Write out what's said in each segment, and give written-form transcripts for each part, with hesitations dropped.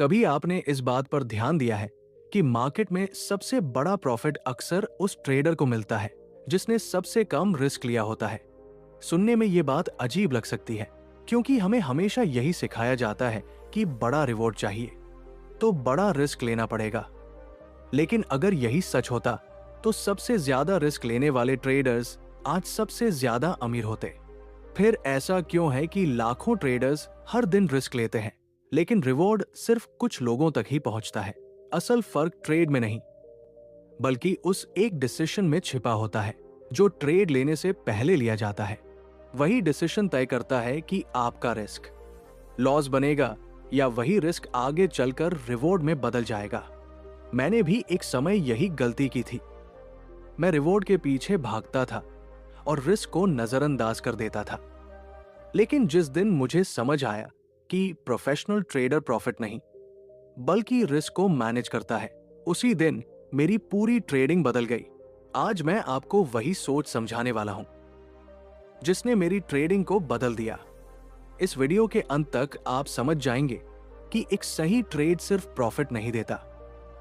कभी आपने इस बात पर ध्यान दिया है कि मार्केट में सबसे बड़ा प्रॉफिट अक्सर उस ट्रेडर को मिलता है जिसने सबसे कम रिस्क लिया होता है। सुनने में ये बात अजीब लग सकती है क्योंकि हमें हमेशा यही सिखाया जाता है कि बड़ा रिवॉर्ड चाहिए तो बड़ा रिस्क लेना पड़ेगा। लेकिन अगर यही सच होता तो सबसे ज्यादा रिस्क लेने वाले ट्रेडर्स आज सबसे ज्यादा अमीर होते। फिर ऐसा क्यों है कि लाखों ट्रेडर्स हर दिन रिस्क लेते हैं लेकिन रिवॉर्ड सिर्फ कुछ लोगों तक ही पहुंचता है? असल फर्क ट्रेड में नहीं बल्कि उस एक डिसीजन में छिपा होता है जो ट्रेड लेने से पहले लिया जाता है। वही डिसीजन तय करता है कि आपका रिस्क लॉस बनेगा या वही रिस्क आगे चलकर रिवॉर्ड में बदल जाएगा। मैंने भी एक समय यही गलती की थी। मैं रिवॉर्ड के पीछे भागता था और रिस्क को नजरअंदाज कर देता था। लेकिन जिस दिन मुझे समझ आया कि प्रोफेशनल ट्रेडर प्रॉफिट नहीं बल्कि रिस्क को मैनेज करता है, उसी दिन मेरी पूरी ट्रेडिंग बदल गई। आज मैं आपको वही सोच समझाने वाला हूं जिसने मेरी ट्रेडिंग को बदल दिया। इस वीडियो के अंत तक आप समझ जाएंगे कि एक सही ट्रेड सिर्फ प्रॉफिट नहीं देता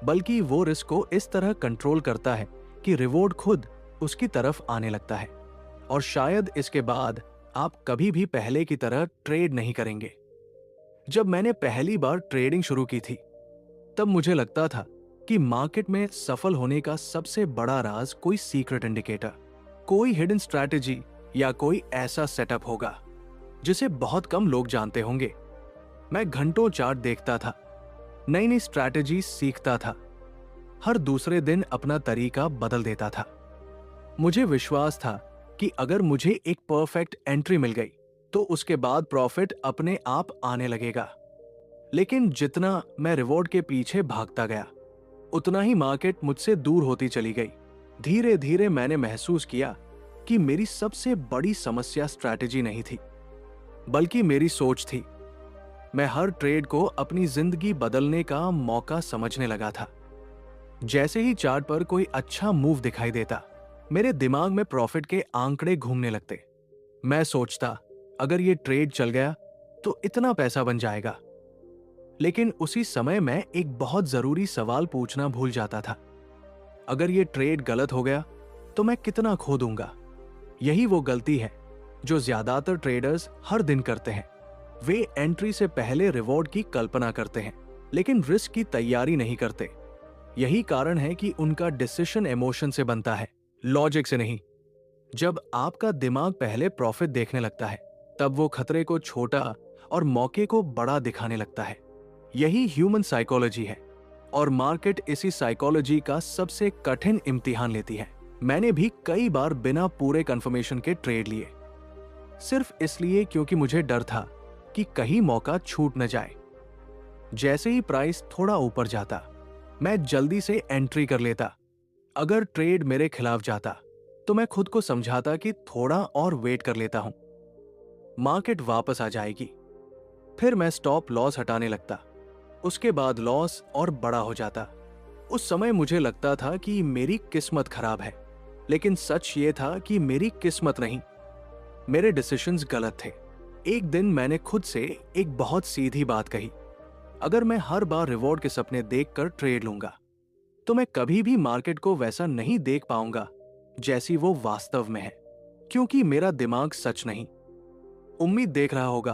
बल्कि वो रिस्क को इस तरह कंट्रोल करता है कि रिवॉर्ड खुद उसकी तरफ आने लगता है। और शायद इसके बाद आप कभी भी पहले की तरह ट्रेड नहीं करेंगे। जब मैंने पहली बार ट्रेडिंग शुरू की थी तब मुझे लगता था कि मार्केट में सफल होने का सबसे बड़ा राज कोई सीक्रेट इंडिकेटर, कोई हिडन स्ट्रैटेजी या कोई ऐसा सेटअप होगा जिसे बहुत कम लोग जानते होंगे। मैं घंटों चार्ट देखता था, नई नई स्ट्रैटेजी सीखता था, हर दूसरे दिन अपना तरीका बदल देता था। मुझे विश्वास था कि अगर मुझे एक परफेक्ट एंट्री मिल गई तो उसके बाद प्रॉफिट अपने आप आने लगेगा। लेकिन जितना मैं रिवॉर्ड के पीछे भागता गया उतना ही मार्केट मुझसे दूर होती चली गई। धीरे धीरे मैंने महसूस किया कि मेरी सबसे बड़ी समस्या स्ट्रैटेजी नहीं थी बल्कि मेरी सोच थी। मैं हर ट्रेड को अपनी जिंदगी बदलने का मौका समझने लगा था। जैसे ही चार्ट पर कोई अच्छा मूव दिखाई देता मेरे दिमाग में प्रॉफिट के आंकड़े घूमने लगते। मैं सोचता अगर ये ट्रेड चल गया तो इतना पैसा बन जाएगा। लेकिन उसी समय मैं एक बहुत जरूरी सवाल पूछना भूल जाता था, अगर ये ट्रेड गलत हो गया तो मैं कितना खो दूंगा? यही वो गलती है जो ज्यादातर ट्रेडर्स हर दिन करते हैं। वे एंट्री से पहले रिवॉर्ड की कल्पना करते हैं लेकिन रिस्क की तैयारी नहीं करते। यही कारण है कि उनका डिसीजन इमोशन से बनता है, लॉजिक से नहीं। जब आपका दिमाग पहले प्रॉफिट देखने लगता है तब वो खतरे को छोटा और मौके को बड़ा दिखाने लगता है। यही ह्यूमन साइकोलॉजी है और मार्केट इसी साइकोलॉजी का सबसे कठिन इम्तिहान लेती है। मैंने भी कई बार बिना पूरे कंफर्मेशन के ट्रेड लिए, सिर्फ इसलिए क्योंकि मुझे डर था कि कहीं मौका छूट न जाए। जैसे ही प्राइस थोड़ा ऊपर जाता मैं जल्दी से एंट्री कर लेता। अगर ट्रेड मेरे खिलाफ जाता तो मैं खुद को समझाता कि थोड़ा और वेट कर लेता हूं, मार्केट वापस आ जाएगी। फिर मैं स्टॉप लॉस हटाने लगता, उसके बाद लॉस और बड़ा हो जाता। उस समय मुझे लगता था कि मेरी किस्मत खराब है, लेकिन सच ये था कि मेरी किस्मत नहीं, मेरे डिसीजंस गलत थे। एक दिन मैंने खुद से एक बहुत सीधी बात कही, अगर मैं हर बार रिवॉर्ड के सपने देखकर ट्रेड लूंगा तो मैं कभी भी मार्केट को वैसा नहीं देख पाऊंगा जैसी वो वास्तव में है, क्योंकि मेरा दिमाग सच नहीं उम्मीद देख रहा होगा।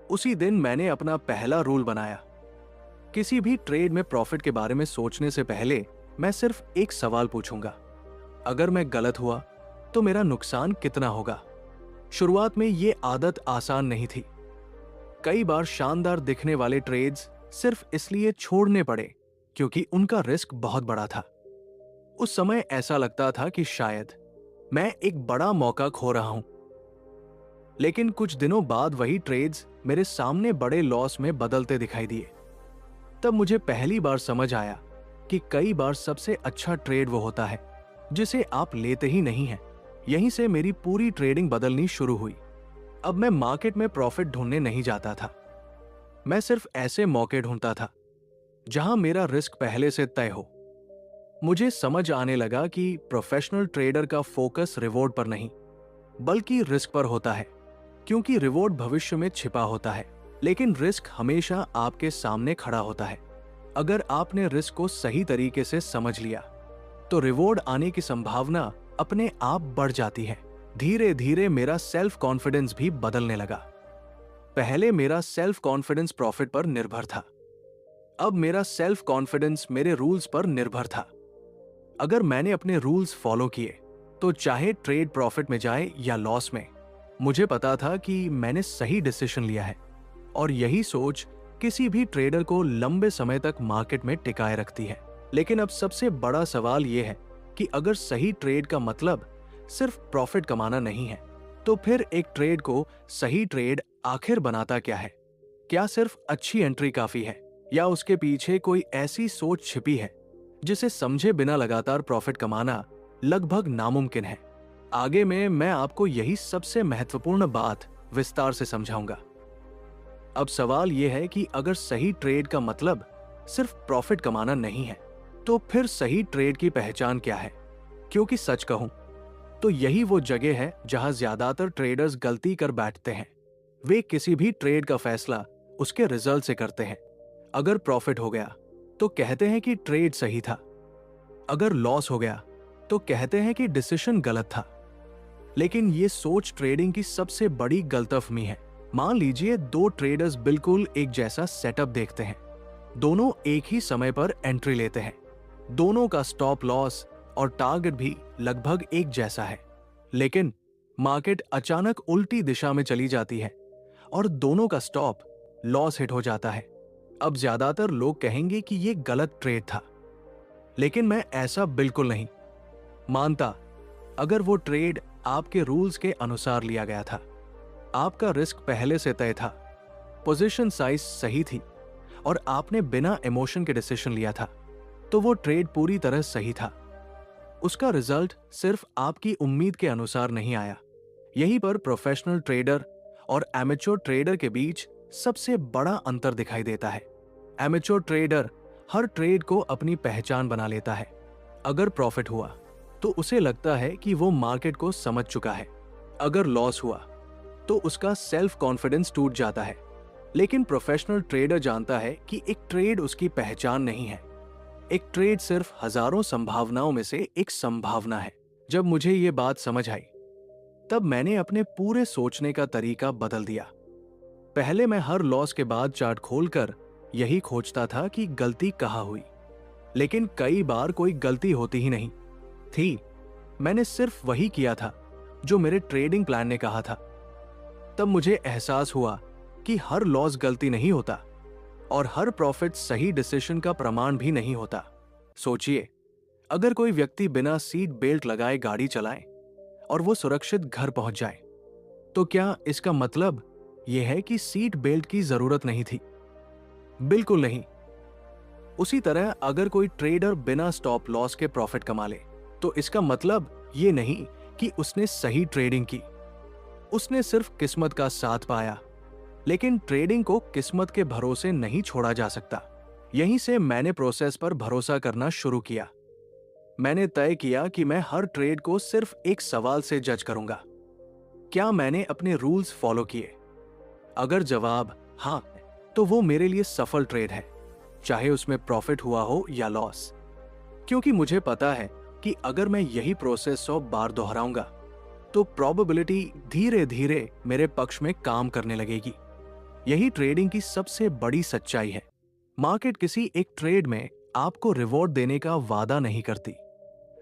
उसी दिन मैंने अपना पहला रूल बनाया, किसी भी ट्रेड में प्रॉफिट के बारे में सोचने से पहले मैं सिर्फ एक सवाल पूछूंगा, अगर मैं गलत हुआ तो मेरा नुकसान कितना होगा? शुरुआत में ये आदत आसान नहीं थी। कई बार शानदार दिखने वाले ट्रेड्स सिर्फ इसलिए छोड़ने पड़े क्योंकि उनका रिस्क बहुत बड़ा था। उस समय ऐसा लगता था कि शायद मैं एक बड़ा मौका खो रहा हूं। लेकिन कुछ दिनों बाद वही ट्रेड्स मेरे सामने बड़े लॉस में बदलते दिखाई दिए। तब मुझे पहली बार समझ आया कि कई बार सबसे अच्छा ट्रेड वो होता है जिसे आप लेते ही नहीं हैं। यहीं से मेरी पूरी ट्रेडिंग बदलनी शुरू हुई। अब मैं मार्केट में प्रॉफिट ढूंढने नहीं जाता था, मैं सिर्फ ऐसे मौके ढूंढता था जहां मेरा रिस्क पहले से तय हो। मुझे समझ आने लगा कि प्रोफेशनल ट्रेडर का फोकस रिवॉर्ड पर नहीं बल्कि रिस्क पर होता है, क्योंकि रिवॉर्ड भविष्य में छिपा होता है लेकिन रिस्क हमेशा आपके सामने खड़ा होता है। अगर आपने रिस्क को सही तरीके से समझ लिया तो रिवॉर्ड आने की संभावना अपने आप बढ़ जाती है। धीरे धीरे मेरा सेल्फ कॉन्फिडेंस भी बदलने लगा। पहले मेरा सेल्फ कॉन्फिडेंस प्रॉफिट पर निर्भर था, अब मेरा सेल्फ कॉन्फिडेंस मेरे रूल्स पर निर्भर था। अगर मैंने अपने रूल्स फॉलो किए तो चाहे ट्रेड प्रॉफिट में जाए या लॉस में, मुझे पता था कि मैंने सही डिसीजन लिया है। और यही सोच किसी भी ट्रेडर को लंबे समय तक मार्केट में टिकाए रखती है। लेकिन अब सबसे बड़ा सवाल यह है कि अगर सही ट्रेड का मतलब सिर्फ प्रॉफिट कमाना नहीं है, तो फिर एक ट्रेड को सही ट्रेड आखिर बनाता क्या है? क्या सिर्फ अच्छी एंट्री काफी है, या उसके पीछे कोई ऐसी सोच छिपी है जिसे समझे बिना लगातार प्रॉफिट कमाना लगभग नामुमकिन है? आगे में मैं आपको यही सबसे महत्वपूर्ण बात विस्तार से समझाऊंगा। अब सवाल यह है कि अगर सही ट्रेड का मतलब सिर्फ प्रॉफिट कमाना नहीं है, तो फिर सही ट्रेड की पहचान क्या है? क्योंकि सच कहूं तो यही वो जगह है जहां ज्यादातर ट्रेडर्स गलती कर बैठते हैं। वे किसी भी ट्रेड का फैसला उसके रिजल्ट से करते हैं। अगर प्रॉफिट हो गया तो कहते हैं कि ट्रेड सही था, अगर लॉस हो गया तो कहते हैं कि डिसीजन गलत था। लेकिन ये सोच ट्रेडिंग की सबसे बड़ी गलतफहमी है। मान लीजिए दो ट्रेडर्स बिल्कुल एक जैसा सेटअप देखते हैं, दोनों एक ही समय पर एंट्री लेते हैं, दोनों का स्टॉप लॉस और टारगेट भी लगभग एक जैसा है। लेकिन मार्केट अचानक उल्टी दिशा में चली जाती है और दोनों का स्टॉप लॉस हिट हो जाता है। अब ज्यादातर लोग कहेंगे कि यह गलत ट्रेड था, लेकिन मैं ऐसा बिल्कुल नहीं मानता। अगर वो ट्रेड आपके रूल्स के अनुसार लिया गया था, आपका रिस्क पहले से तय था, पोजीशन साइज सही थी और आपने बिना इमोशन के डिसीजन लिया था, तो वो ट्रेड पूरी तरह सही था। उसका रिजल्ट सिर्फ आपकी उम्मीद के अनुसार नहीं आया। यहीं पर प्रोफेशनल ट्रेडर और एमेच्योर ट्रेडर के बीच सबसे बड़ा अंतर दिखाई देता है। एमेच्योर ट्रेडर हर ट्रेड को अपनी पहचान बना लेता है। अगर प्रॉफिट हुआ तो उसे लगता है कि वो मार्केट को समझ चुका है, अगर लॉस हुआ तो उसका सेल्फ कॉन्फिडेंस टूट जाता है। लेकिन प्रोफेशनल ट्रेडर जानता है कि एक ट्रेड उसकी पहचान नहीं है, एक ट्रेड सिर्फ हजारों संभावनाओं में से एक संभावना है। जब मुझे ये बात समझ आई, तब मैंने अपने पूरे सोचने का तरीका बदल दिया। पहले मैं हर लॉस के बाद चार्ट खोलकर यही खोजता था कि गलती कहाँ हुई, लेकिन कई बार कोई गलती होती ही नहीं थी। मैंने सिर्फ वही किया था जो मेरे ट्रेडिंग प्लान ने कहा था। तब मुझे एहसास हुआ कि हर लॉस गलती नहीं होता और हर प्रॉफिट सही डिसीजन का प्रमाण भी नहीं होता। सोचिए, अगर कोई व्यक्ति बिना सीट बेल्ट लगाए गाड़ी चलाए और वो सुरक्षित घर पहुंच जाए, तो क्या इसका मतलब यह है कि सीट बेल्ट की जरूरत नहीं थी? बिल्कुल नहीं। उसी तरह अगर कोई ट्रेडर बिना स्टॉप लॉस के प्रॉफिट कमा ले, तो इसका मतलब ये नहीं कि उसने सही ट्रेडिंग की। उसने सिर्फ किस्मत का साथ पाया। लेकिन ट्रेडिंग को किस्मत के भरोसे नहीं छोड़ा जा सकता। यहीं से मैंने प्रोसेस पर भरोसा करना शुरू किया। मैंने तय किया कि मैं हर ट्रेड को सिर्फ एक सवाल से जज करूंगा, क्या मैंने अपने रूल्स फॉलो किए? अगर जवाब हाँ, तो वो मेरे लिए सफल ट्रेड है, चाहे उसमें प्रॉफिट हुआ हो या लॉस। क्योंकि मुझे पता है कि अगर मैं यही प्रोसेस 100 बार दोहराऊंगा तो प्रोबेबिलिटी धीरे धीरे मेरे पक्ष में काम करने लगेगी। यही ट्रेडिंग की सबसे बड़ी सच्चाई है। मार्केट किसी एक ट्रेड में आपको रिवॉर्ड देने का वादा नहीं करती,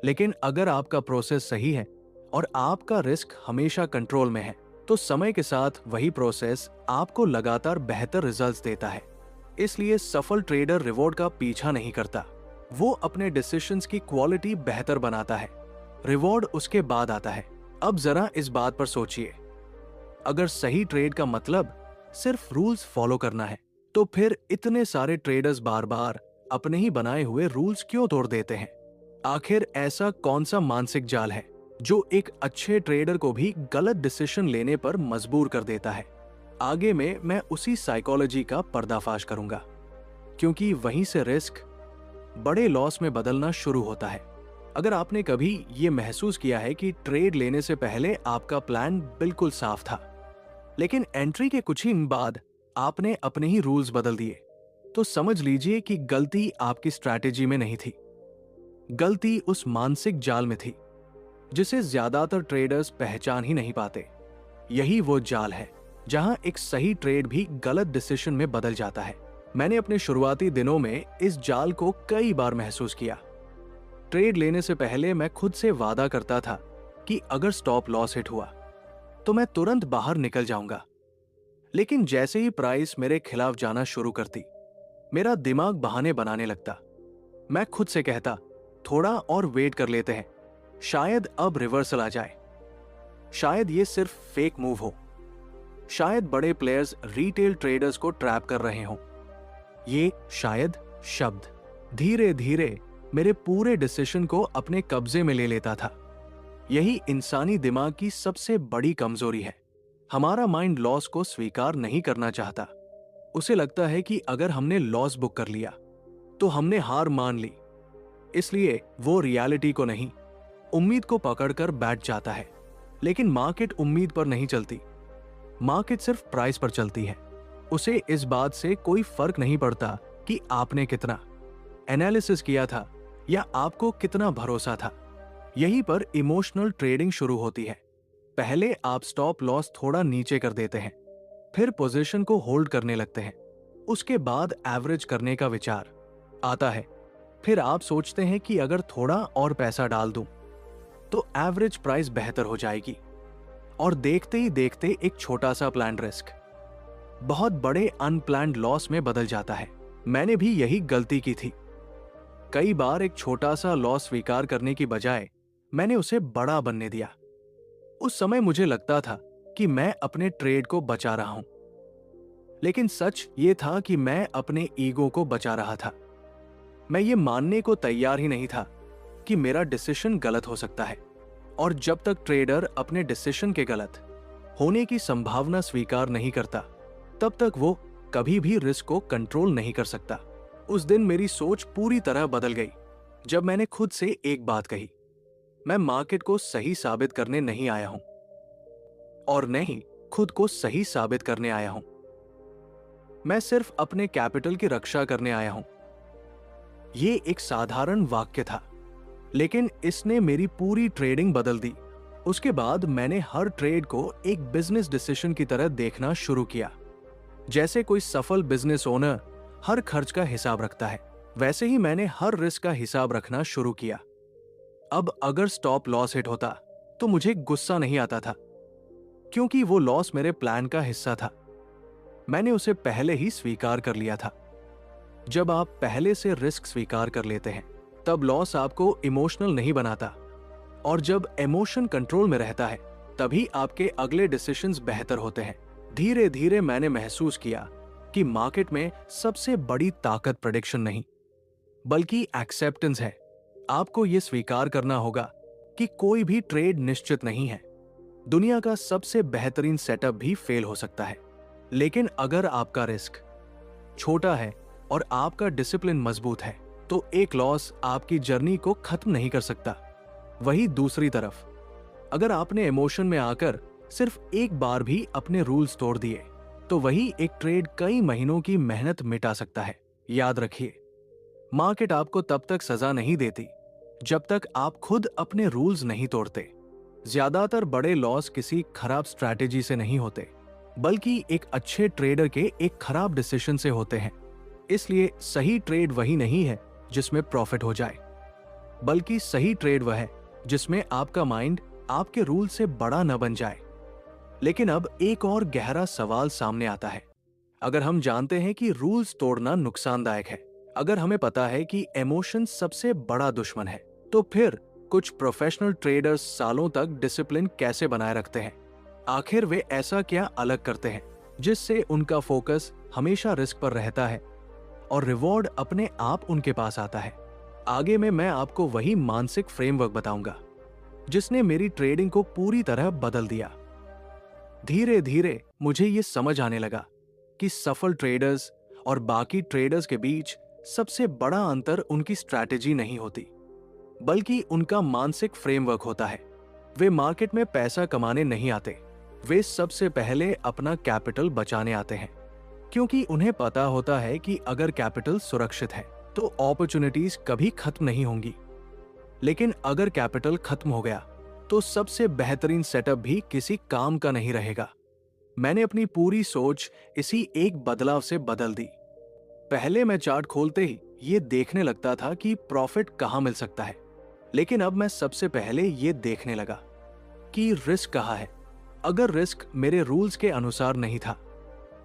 लेकिन अगर आपका प्रोसेस सही है और आपका रिस्क हमेशा कंट्रोल में है, तो समय के साथ वही प्रोसेस आपको लगातार बेहतर रिजल्ट्स देता है। इसलिए सफल ट्रेडर रिवॉर्ड का पीछा नहीं करता, वो अपने डिसीजंस की क्वालिटी बेहतर बनाता है। रिवॉर्ड उसके बाद आता है। अब जरा इस बात पर सोचिए, अगर सही ट्रेड का मतलब सिर्फ रूल्स फॉलो करना है, तो फिर इतने सारे ट्रेडर्स बार बार अपने ही बनाए हुए रूल्स क्यों तोड़ देते हैं? आखिर ऐसा कौन सा मानसिक जाल है जो एक अच्छे ट्रेडर को भी गलत डिसीजन लेने पर मजबूर कर देता है? आगे में मैं उसी साइकोलॉजी का पर्दाफाश करूंगा, क्योंकि वहीं से रिस्क बड़े लॉस में बदलना शुरू होता है। अगर आपने कभी ये महसूस किया है कि ट्रेड लेने से पहले आपका प्लान बिल्कुल साफ था, लेकिन एंट्री के कुछ ही बाद आपने अपने ही रूल्स बदल दिए, तो समझ लीजिए कि गलती आपकी स्ट्रैटेजी में नहीं थी। गलती उस मानसिक जाल में थी जिसे ज्यादातर ट्रेडर्स पहचान ही नहीं पाते। यही वो जाल है जहां एक सही ट्रेड भी गलत डिसीजन में बदल जाता है। मैंने अपने शुरुआती दिनों में इस जाल को कई बार महसूस किया। ट्रेड लेने से पहले मैं खुद से वादा करता था कि अगर स्टॉप लॉस हिट हुआ तो मैं तुरंत बाहर निकल जाऊंगा। लेकिन जैसे ही प्राइस मेरे खिलाफ जाना शुरू करती, मेरा दिमाग बहाने बनाने लगता। मैं खुद से कहता, थोड़ा और वेट कर लेते हैं, शायद अब रिवर्सल आ जाए, शायद ये सिर्फ फेक मूव हो, शायद बड़े प्लेयर्स रिटेल ट्रेडर्स को ट्रैप कर रहे हों। ये शायद शब्द धीरे धीरे मेरे पूरे डिसीजन को अपने कब्जे में ले लेता था। यही इंसानी दिमाग की सबसे बड़ी कमजोरी है। हमारा माइंड लॉस को स्वीकार नहीं करना चाहता। उसे लगता है कि अगर हमने लॉस बुक कर लिया तो हमने हार मान ली। इसलिए वो रियलिटी को नहीं, उम्मीद को पकड़कर बैठ जाता है। लेकिन मार्केट उम्मीद पर नहीं चलती, मार्केट सिर्फ प्राइस पर चलती है। उसे इस बात से कोई फर्क नहीं पड़ता कि आपने कितना एनालिसिस किया था या आपको कितना भरोसा था। यहीं पर इमोशनल ट्रेडिंग शुरू होती है। पहले आप स्टॉप लॉस थोड़ा नीचे कर देते हैं, फिर पोजीशन को होल्ड करने लगते हैं, उसके बाद एवरेज करने का विचार आता है। फिर आप सोचते हैं कि अगर थोड़ा और पैसा डाल दूं तो एवरेज प्राइस बेहतर हो जाएगी, और देखते ही देखते एक छोटा सा प्लान रिस्क बहुत बड़े अनप्लान्ड लॉस में बदल जाता है। मैंने भी यही गलती की थी। कई बार एक छोटा सा लॉस स्वीकार करने की बजाय मैंने उसे बड़ा बनने दिया। उस समय मुझे लगता था कि मैं अपने ट्रेड को बचा रहा हूं, लेकिन सच ये था कि मैं अपने ईगो को बचा रहा था। मैं ये मानने को तैयार ही नहीं था कि मेरा डिसीजन गलत हो सकता है। और जब तक ट्रेडर अपने डिसीजन के गलत होने की संभावना स्वीकार नहीं करता, तब तक वो कभी भी रिस्क को कंट्रोल नहीं कर सकता। उस दिन मेरी सोच पूरी तरह बदल गई जब मैंने खुद से एक बात कही, मैं मार्केट को सही साबित करने नहीं आया हूं, और न ही खुद को सही साबित करने आया हूं। मैं सिर्फ अपने कैपिटल की रक्षा करने आया हूं। ये एक साधारण वाक्य था, लेकिन इसने मेरी पूरी ट्रेडिंग बदल दी। उसके बाद मैंने हर ट्रेड को एक बिजनेस डिसीजन की तरह देखना शुरू किया। जैसे कोई सफल बिजनेस ओनर हर खर्च का हिसाब रखता है, वैसे ही मैंने हर रिस्क का हिसाब रखना शुरू किया। अब अगर स्टॉप लॉस हिट होता तो मुझे गुस्सा नहीं आता था, क्योंकि वो लॉस मेरे प्लान का हिस्सा था। मैंने उसे पहले ही स्वीकार कर लिया था। जब आप पहले से रिस्क स्वीकार कर लेते हैं, तब लॉस आपको इमोशनल नहीं बनाता, और जब इमोशन कंट्रोल में रहता है, तभी आपके अगले डिसीजंस बेहतर होते हैं। धीरे धीरे मैंने महसूस किया कि मार्केट में सबसे बड़ी ताकत प्रेडिक्शन नहीं, बल्कि एक्सेप्टेंस है। आपको यह स्वीकार करना होगा कि कोई भी ट्रेड निश्चित नहीं है। दुनिया का सबसे बेहतरीन सेटअप भी फेल हो सकता है, लेकिन अगर आपका रिस्क छोटा है और आपका डिसिप्लिन मजबूत है, तो एक लॉस आपकी जर्नी को खत्म नहीं कर सकता। वही दूसरी तरफ, अगर आपने इमोशन में आकर सिर्फ एक बार भी अपने रूल्स तोड़ दिए, तो वही एक ट्रेड कई महीनों की मेहनत मिटा सकता है। याद रखिए, मार्केट आपको तब तक सजा नहीं देती जब तक आप खुद अपने रूल्स नहीं तोड़ते। ज्यादातर बड़े लॉस किसी खराब स्ट्रैटेजी से नहीं होते, बल्कि एक अच्छे ट्रेडर के एक खराब डिसीजन से होते हैं। इसलिए सही ट्रेड वही नहीं है जिसमें प्रॉफिट हो जाए, बल्कि सही ट्रेड वह है जिसमें आपका माइंड आपके रूल से बड़ा न बन जाए। लेकिन अब एक और गहरा सवाल सामने आता है। अगर हम जानते हैं कि रूल्स तोड़ना नुकसानदायक है, अगर हमें पता है कि इमोशन सबसे बड़ा दुश्मन है, तो फिर कुछ प्रोफेशनल ट्रेडर्स सालों तक डिसिप्लिन कैसे बनाए रखते हैं? आखिर वे ऐसा क्या अलग करते हैं जिससे उनका फोकस हमेशा रिस्क पर रहता है और रिवॉर्ड अपने आप उनके पास आता है? आगे में मैं आपको वही मानसिक फ्रेमवर्क बताऊंगा जिसने मेरी ट्रेडिंग को पूरी तरह बदल दिया। धीरे धीरे मुझे ये समझ आने लगा कि सफल ट्रेडर्स और बाकी ट्रेडर्स के बीच सबसे बड़ा अंतर उनकी स्ट्रैटेजी नहीं होती, बल्कि उनका मानसिक फ्रेमवर्क होता है। वे मार्केट में पैसा कमाने नहीं आते, वे सबसे पहले अपना कैपिटल बचाने आते हैं। क्योंकि उन्हें पता होता है कि अगर कैपिटल सुरक्षित है तो अपॉर्चुनिटीज कभी खत्म नहीं होंगी। लेकिन अगर कैपिटल खत्म हो गया तो सबसे बेहतरीन सेटअप भी किसी काम का नहीं रहेगा। मैंने अपनी पूरी सोच इसी एक बदलाव से बदल दी। पहले मैं चार्ट खोलते ही ये देखने लगता था कि प्रॉफिट कहां मिल सकता है, लेकिन अब मैं सबसे पहले ये देखने लगा कि रिस्क कहां है। अगर रिस्क मेरे रूल्स के अनुसार नहीं था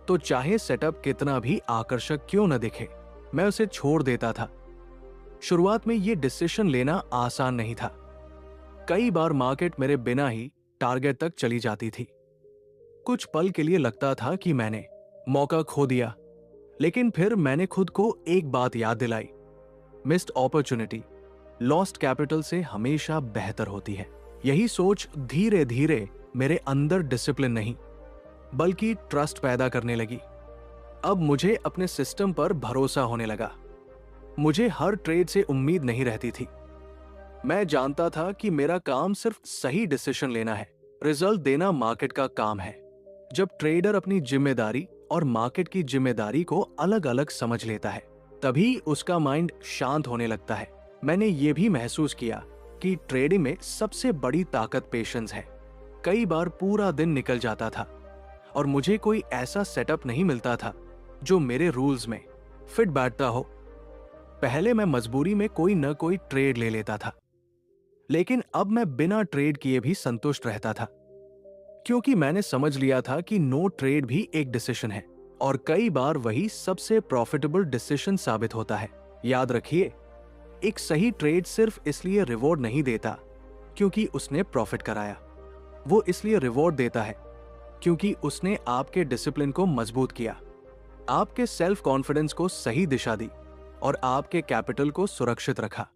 तो चाहे सेटअप कितना भी आकर्षक क्यों न दिखे, मैं उसे छोड़ देता था। शुरुआत में ये डिसीजन लेना आसान नहीं था। कई बार मार्केट मेरे बिना ही टारगेट तक चली जाती थी। कुछ पल के लिए लगता था कि मैंने मौका खो दिया, लेकिन फिर मैंने खुद को एक बात याद दिलाई, मिस्ड अपॉर्चुनिटी लॉस्ट कैपिटल से हमेशा बेहतर होती है। यही सोच धीरे धीरे मेरे अंदर डिसिप्लिन नहीं बल्कि ट्रस्ट पैदा करने लगी। अब मुझे अपने सिस्टम पर भरोसा होने लगा। मुझे हर ट्रेड से उम्मीद नहीं रहती थी। मैं जानता था कि मेरा काम सिर्फ सही डिसीजन लेना है, रिजल्ट देना मार्केट का काम है। जब ट्रेडर अपनी जिम्मेदारी और मार्केट की जिम्मेदारी को अलग अलग समझ लेता है तभी उसका माइंड शांत होने लगता है। मैंने ये भी महसूस किया कि ट्रेडिंग में सबसे बड़ी ताकत पेशेंस है। कई बार पूरा दिन निकल जाता था और मुझे कोई ऐसा सेटअप नहीं मिलता था जो मेरे रूल्स में फिट बैठता हो। पहले मैं मजबूरी में कोई न कोई ट्रेड ले लेता था, लेकिन अब मैं बिना ट्रेड किए भी संतुष्ट रहता था, क्योंकि मैंने समझ लिया था कि नो ट्रेड भी एक डिसीजन है और कई बार वही सबसे प्रॉफिटेबल डिसीजन साबित होता है। याद रखिए, एक सही ट्रेड सिर्फ इसलिए रिवॉर्ड नहीं देता क्योंकि उसने प्रॉफिट कराया, वो इसलिए रिवॉर्ड देता है क्योंकि उसने आपके डिसिप्लिन को मजबूत किया, आपके सेल्फ कॉन्फिडेंस को सही दिशा दी और आपके कैपिटल को सुरक्षित रखा।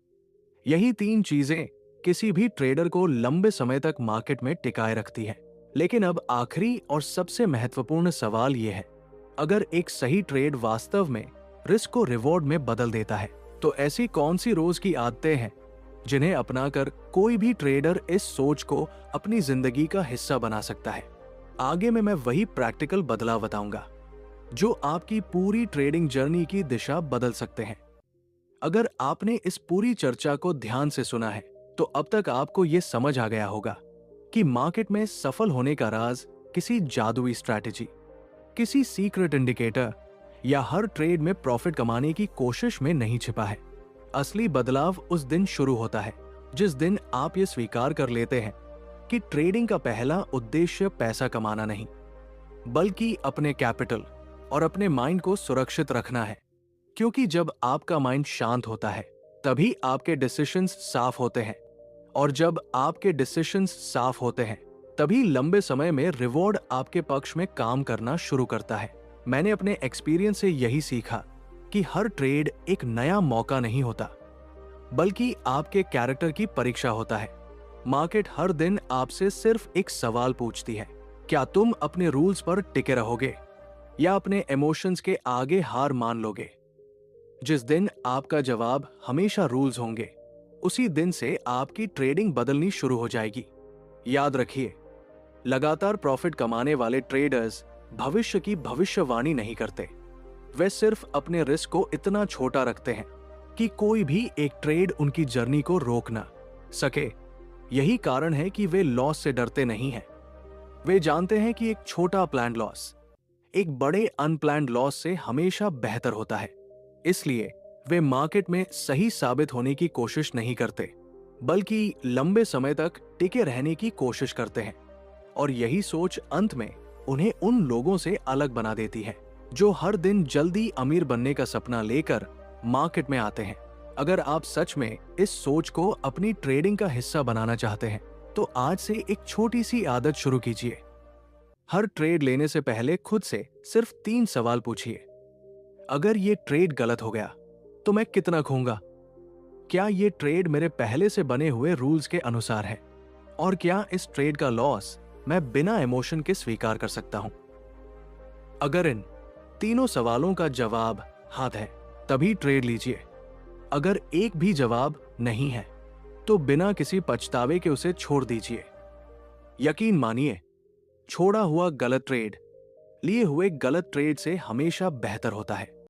यही तीन चीजें किसी भी ट्रेडर को लंबे समय तक मार्केट में टिकाए रखती है। लेकिन अब आखिरी और सबसे महत्वपूर्ण सवाल यह है, अगर एक सही ट्रेड वास्तव में रिस्क को रिवॉर्ड में बदल देता है तो ऐसी कौन सी रोज की आदतें हैं जिन्हें अपनाकर कोई भी ट्रेडर इस सोच को अपनी जिंदगी का हिस्सा बना सकता है। आगे में मैं वही प्रैक्टिकल बदलाव बताऊंगा जो आपकी पूरी ट्रेडिंग जर्नी की दिशा बदल सकते हैं। अगर आपने इस पूरी चर्चा को ध्यान से सुना है तो अब तक आपको यह समझ आ गया होगा कि मार्केट में सफल होने का राज किसी जादुई स्ट्रैटेजी, किसी सीक्रेट इंडिकेटर या हर ट्रेड में प्रॉफिट कमाने की कोशिश में नहीं छिपा है। असली बदलाव उस दिन शुरू होता है जिस दिन आप ये स्वीकार कर लेते हैं कि ट्रेडिंग का पहला उद्देश्य पैसा कमाना नहीं बल्कि अपने कैपिटल और अपने माइंड को सुरक्षित रखना है। क्योंकि जब आपका माइंड शांत होता है तभी आपके डिसीजंस साफ होते हैं, और जब आपके डिसीजंस साफ होते हैं तभी लंबे समय में रिवॉर्ड आपके पक्ष में काम करना शुरू करता है। मैंने अपने एक्सपीरियंस से यही सीखा कि हर ट्रेड एक नया मौका नहीं होता बल्कि आपके कैरेक्टर की परीक्षा होता है। मार्केट हर दिन आपसे सिर्फ एक सवाल पूछती है, क्या तुम अपने रूल्स पर टिके रहोगे या अपने इमोशंस के आगे हार मान लोगे? जिस दिन आपका जवाब हमेशा रूल्स होंगे उसी दिन से आपकी ट्रेडिंग बदलनी शुरू हो जाएगी। याद रखिए, लगातार प्रॉफिट कमाने वाले ट्रेडर्स भविष्य की भविष्यवाणी नहीं करते, वे सिर्फ अपने रिस्क को इतना छोटा रखते हैं कि कोई भी एक ट्रेड उनकी जर्नी को रोक ना सके। यही कारण है कि वे लॉस से डरते नहीं हैं। वे जानते हैं कि एक छोटा प्लान्ड लॉस एक बड़े अनप्लान्ड लॉस से हमेशा बेहतर होता है। इसलिए वे मार्केट में सही साबित होने की कोशिश नहीं करते बल्कि लंबे समय तक टिके रहने की कोशिश करते हैं। और यही सोच अंत में उन्हें उन लोगों से अलग बना देती है जो हर दिन जल्दी अमीर बनने का सपना लेकर मार्केट में आते हैं। अगर आप सच में इस सोच को अपनी ट्रेडिंग का हिस्सा बनाना चाहते हैं तो आज से एक छोटी सी आदत शुरू कीजिए। हर ट्रेड लेने से पहले खुद से सिर्फ 3 सवाल पूछिए। अगर ये ट्रेड गलत हो गया तो मैं कितना खोऊंगा? क्या ये ट्रेड मेरे पहले से बने हुए रूल्स के अनुसार है? और क्या इस ट्रेड का लॉस मैं बिना इमोशन के स्वीकार कर सकता हूं? अगर इन तीनों सवालों का जवाब हाथ है तभी ट्रेड लीजिए। अगर एक भी जवाब नहीं है तो बिना किसी पछतावे के उसे छोड़ दीजिए। यकीन मानिए, छोड़ा हुआ गलत ट्रेड लिए हुए गलत ट्रेड से हमेशा बेहतर होता है।